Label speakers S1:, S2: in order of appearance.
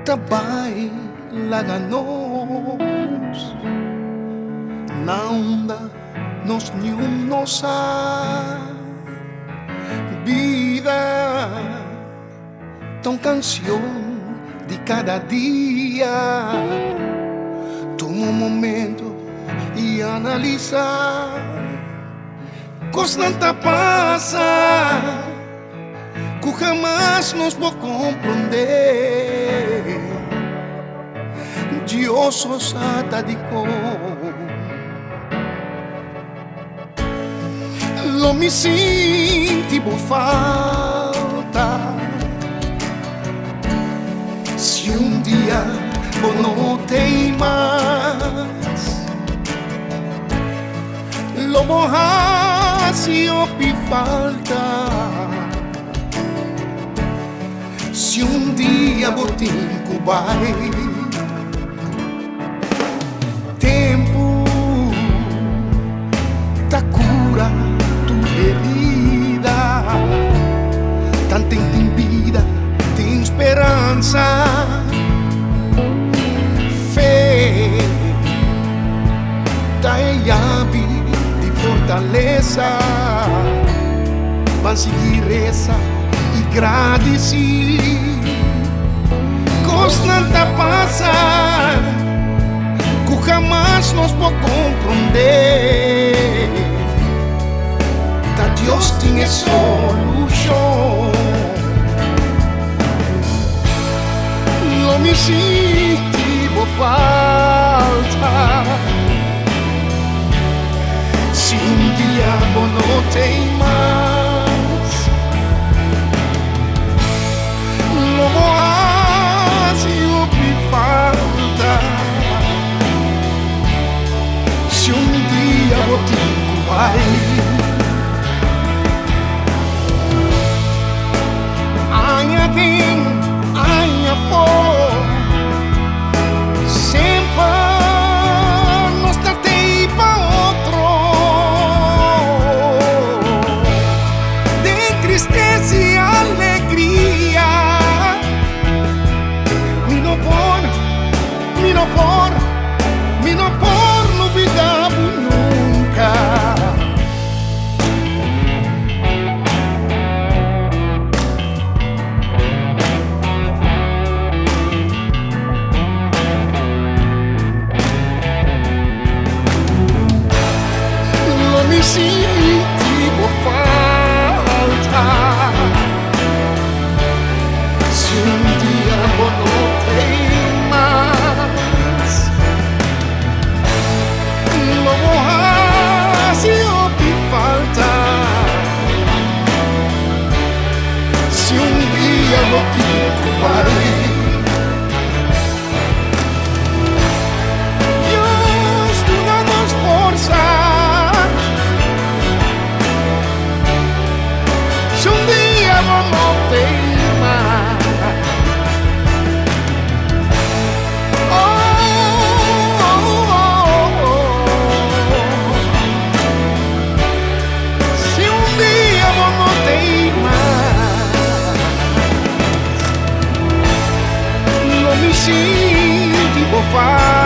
S1: tabay laganos na onda nos nium nossa vida, tão canção de cada dia. Toma um momento e analisa, constante passa, que jamais nos vou compreender. Dios sata de cor, lo me senti por falta. Se dia vou não tem mais, lo morra se opi falta. Se dia vou te incubar, tempo ta cura tu herida, tanta tem vida, tem esperança, fé, ta llave de fortaleza, van seguir essa e agradecer, constante passar, que jamais nos pode compreender. Da Deus tinha solução. Não me sinto por falta. Se dia não tem mais, não morra se ouvir falta. Se dia vou te incubar, ainda tem, ainda for, sempre nos tratei para outro, de tristeza e alegria, me não por, me não por, me não por novidade nunca. Me senti por falta. Se dia eu não tenho mais, não morra se ouvir falta. Se dia eu te incubarei, Deus tu dá-nos força. Não tem mais. Oh, oh, oh, oh. Se dia não tem mais, não me sinto por falta.